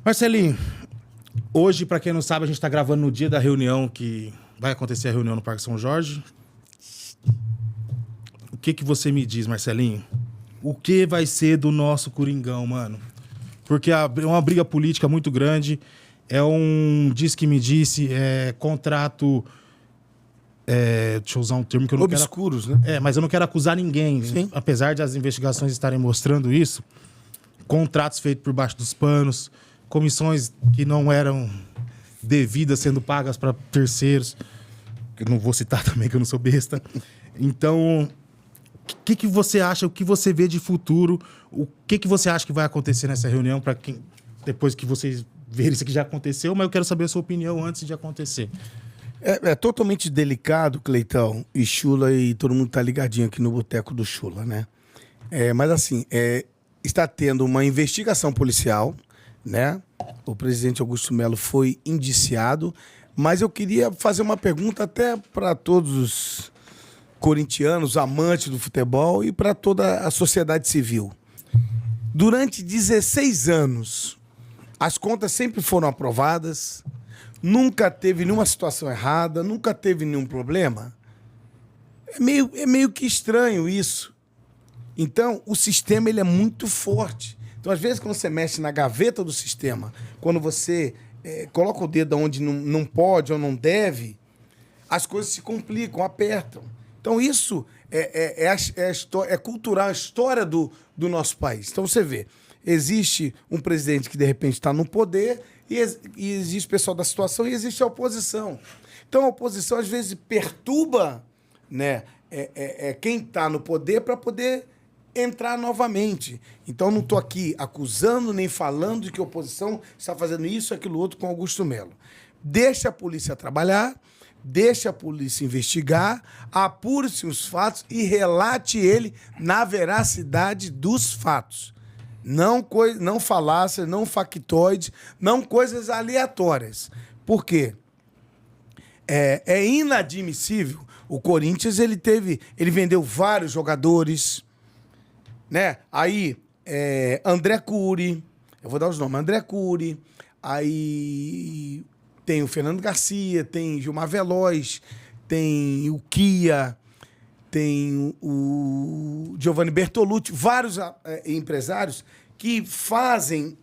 Marcelinho, hoje, para quem não sabe, a gente tá gravando no dia da reunião que vai acontecer a reunião no Parque São Jorge. O que você me diz, Marcelinho? O que vai ser do nosso Coringão, mano? Porque é uma briga política muito grande, é um diz-que-me-disse, contrato... deixa eu usar um termo que eu não obscuros, quero... né? mas eu não quero acusar ninguém. Sim. Apesar de as investigações estarem mostrando isso, contratos feitos por baixo dos panos, comissões que não eram devidas sendo pagas para terceiros, que eu não vou citar também, que eu não sou besta. Então, o que você acha, o que você vê de futuro, o que você acha que vai acontecer nessa reunião, para quem depois que vocês verem isso aqui já aconteceu, mas eu quero saber a sua opinião antes de acontecer. É totalmente delicado, Cleitão e Chula, e todo mundo tá ligadinho aqui no Boteco do Chula, né? Mas assim, está tendo uma investigação policial, né? O presidente Augusto Melo foi indiciado, mas eu queria fazer uma pergunta até para todos os corintianos, amantes do futebol e para toda a sociedade civil. Durante 16 anos, as contas sempre foram aprovadas, nunca teve nenhuma situação errada, nunca teve nenhum problema. É meio que estranho isso. Então, o sistema ele é muito forte. Então, às vezes, quando você mexe na gaveta do sistema, quando você coloca o dedo onde não pode ou não deve, as coisas se complicam, apertam. Então, isso é cultural, a história do nosso país. Então, você vê, existe um presidente que, de repente, está no poder e existe o pessoal da situação e existe a oposição. Então, a oposição, às vezes, perturba, né, quem está no poder para poder entrar novamente. Então, não estou aqui acusando nem falando de que a oposição está fazendo isso, aquilo, outro com Augusto Melo. Deixa a polícia trabalhar, deixa a polícia investigar, apure-se os fatos e relate ele na veracidade dos fatos. Não falácias, não factoides, não coisas aleatórias. Por quê? É inadmissível. O Corinthians ele vendeu vários jogadores, né? Aí, André Cury, eu vou dar os nomes, André Cury, aí tem o Fernando Garcia, tem Gilmar Veloz, tem o Kia, tem o Giovanni Bertolucci, vários empresários que fazem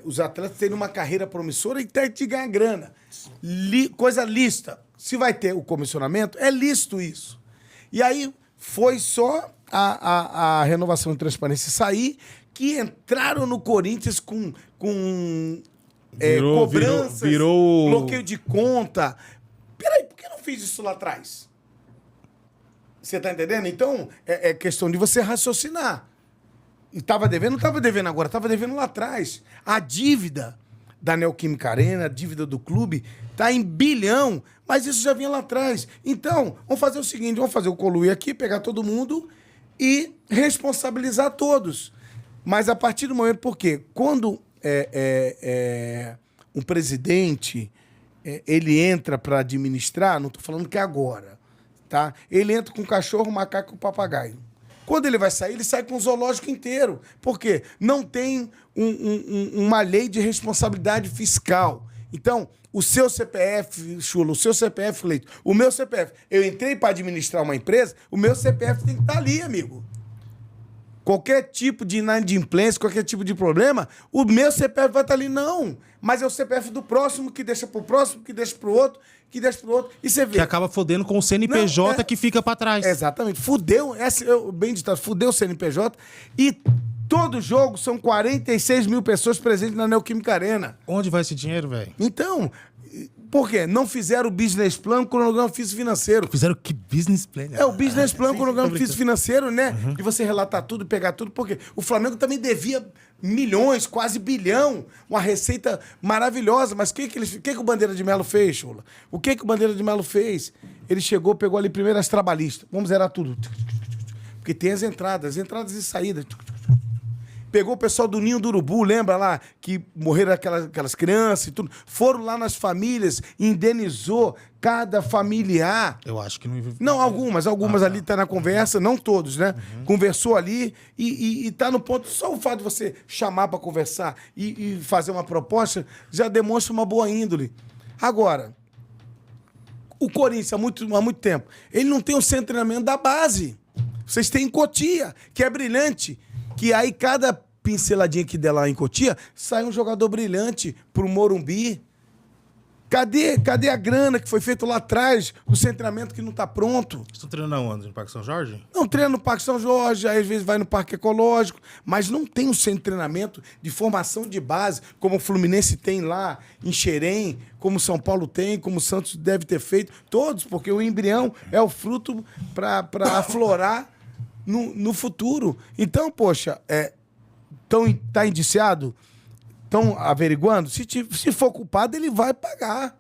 os atletas terem uma carreira promissora e ter de ganhar grana. Coisa lícita. Se vai ter o comissionamento, é lícito isso. E aí foi só a renovação de transparência sair que entraram no Corinthians com cobranças, bloqueio de conta. Peraí, por que não fiz isso lá atrás? Você tá entendendo? Então, é questão de você raciocinar. E tava devendo? Não tava devendo agora, tava devendo lá atrás. A dívida da Neoquímica Arena, a dívida do clube, tá em bilhão, mas isso já vinha lá atrás. Então, vamos fazer o seguinte, vamos fazer o coluir aqui, pegar todo mundo e responsabilizar todos. Mas a partir do momento, por quê? Quando um presidente ele entra para administrar, não estou falando que é agora, tá? Ele entra com cachorro, macaco e papagaio. Quando ele vai sair, ele sai com o zoológico inteiro. Por quê? Não tem uma lei de responsabilidade fiscal. Então, o seu CPF, Chula, o seu CPF, Leito, o meu CPF, eu entrei para administrar uma empresa, o meu CPF tem que estar ali, amigo. Qualquer tipo de inadimplência, qualquer tipo de problema, o meu CPF vai estar ali, não. Mas é o CPF do próximo, que deixa pro próximo, que deixa pro outro, que deixa pro outro. E você vê. Que acaba fodendo com o CNPJ que fica pra trás. Exatamente. Fudeu, bem ditado, fudeu o CNPJ. E todo jogo são 46 mil pessoas presentes na Neoquímica Arena. Onde vai esse dinheiro, velho? Então, por quê? Não fizeram o business plan, cronograma físico financeiro. Fizeram que business plan? O business plan, cronograma físico financeiro, né? Uhum. De você relatar tudo, pegar tudo, porque o Flamengo também devia milhões, quase bilhão, uma receita maravilhosa. Mas o que o Bandeira de Melo fez, Chula? O que o Bandeira de Melo fez? Ele chegou, pegou ali primeiro as trabalhistas. Vamos zerar tudo. Porque tem as entradas e saídas. pegou o pessoal do Ninho do Urubu, lembra lá? Que morreram aquelas crianças e tudo. Foram lá nas famílias, indenizou cada familiar. Eu acho que não... Não, algumas ali tá na conversa, não todos, né? Conversou ali e tá no ponto. Só o fato de você chamar para conversar e fazer uma proposta já demonstra uma boa índole. Agora, o Corinthians, há muito tempo, ele não tem o centro de treinamento da base. Vocês têm em Cotia, que é brilhante. Que aí cada pinceladinha que der lá em Cotia, sai um jogador brilhante pro Morumbi. Cadê a grana que foi feita lá atrás, o centramento que não está pronto? Vocês estão treinando aonde? No Parque São Jorge? Não, treina no Parque São Jorge, aí às vezes vai no Parque Ecológico, mas não tem um centro de treinamento de formação de base, como o Fluminense tem lá em Xerém, como o São Paulo tem, como o Santos deve ter feito, todos, porque o embrião é o fruto para aflorar no futuro. Então, poxa, tá indiciado? Estão averiguando? Se for culpado, ele vai pagar.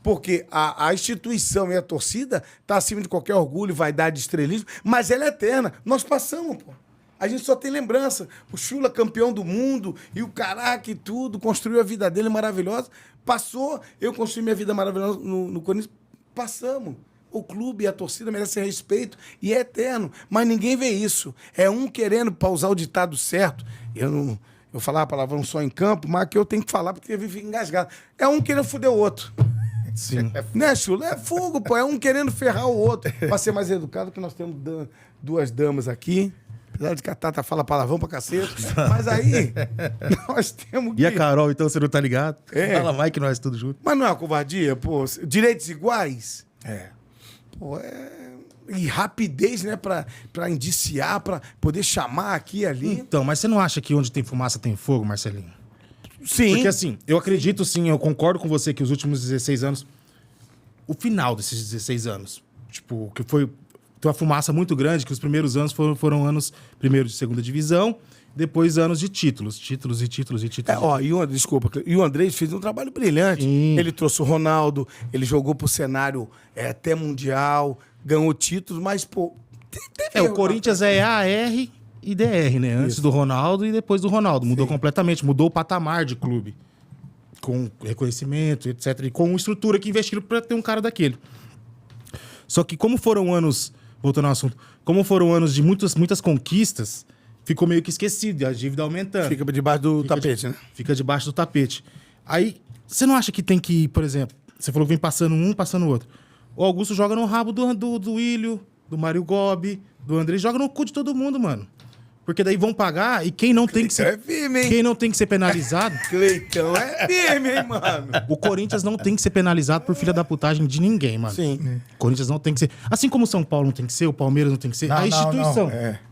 Porque a instituição e a torcida tá acima de qualquer orgulho, vaidade, estrelismo, mas ela é eterna. Nós passamos, pô. A gente só tem lembrança. O Chula, campeão do mundo, e o caraca e tudo, construiu a vida dele maravilhosa. Passou, eu construí minha vida maravilhosa no Corinthians. Passamos. O clube e a torcida merecem respeito e é eterno. Mas ninguém vê isso. É um querendo, para usar o ditado certo, eu falar a palavra só em campo, mas que eu tenho que falar porque vive engasgado. É um querendo foder o outro. Sim. Né, Chula? É fogo, pô. É um querendo ferrar o outro. Pra ser mais educado, que nós temos duas damas aqui. Apesar de que a Tata fala palavrão pra cacete. Mas aí, nós temos que... E a Carol, então, você não tá ligado? É. Fala mais que nós tudo junto. Mas não é uma covardia, pô? Direitos iguais? Pô, E rapidez, né? Pra indiciar, pra poder chamar aqui e ali. Então, mas você não acha que onde tem fumaça tem fogo, Marcelinho? Sim. Porque assim, eu acredito sim, eu concordo com você que os últimos 16 anos, o final desses 16 anos, tipo, que foi uma fumaça muito grande, que os primeiros anos foram anos, primeiro de segunda divisão, depois anos de títulos. Desculpa, e o Andrés fez um trabalho brilhante. Sim. Ele trouxe o Ronaldo, ele jogou pro cenário até mundial, ganhou títulos, mas, pô... O Corinthians é AR e DR, né? Antes do Ronaldo e depois do Ronaldo. Mudou completamente, mudou o patamar de clube. Com reconhecimento, etc. E com estrutura que investiram pra ter um cara daquele. Só que como foram anos, voltando ao assunto, como foram anos de muitas conquistas, ficou meio que esquecido, e a dívida aumentando. Fica debaixo do tapete, né? Fica debaixo do tapete. Aí, você não acha que tem que, por exemplo, você falou que vem passando um, passando o outro. O Augusto joga no rabo do Willio, do Mário Gobi, do André, joga no cu de todo mundo, mano. Porque daí vão pagar e quem não tem que ser... É firme, hein? Quem não tem que ser penalizado... Cleitão é firme, hein, mano? O Corinthians não tem que ser penalizado por filha da putagem de ninguém, mano. Sim. O Corinthians não tem que ser... Assim como o São Paulo não tem que ser, o Palmeiras não tem que ser, a instituição. Não.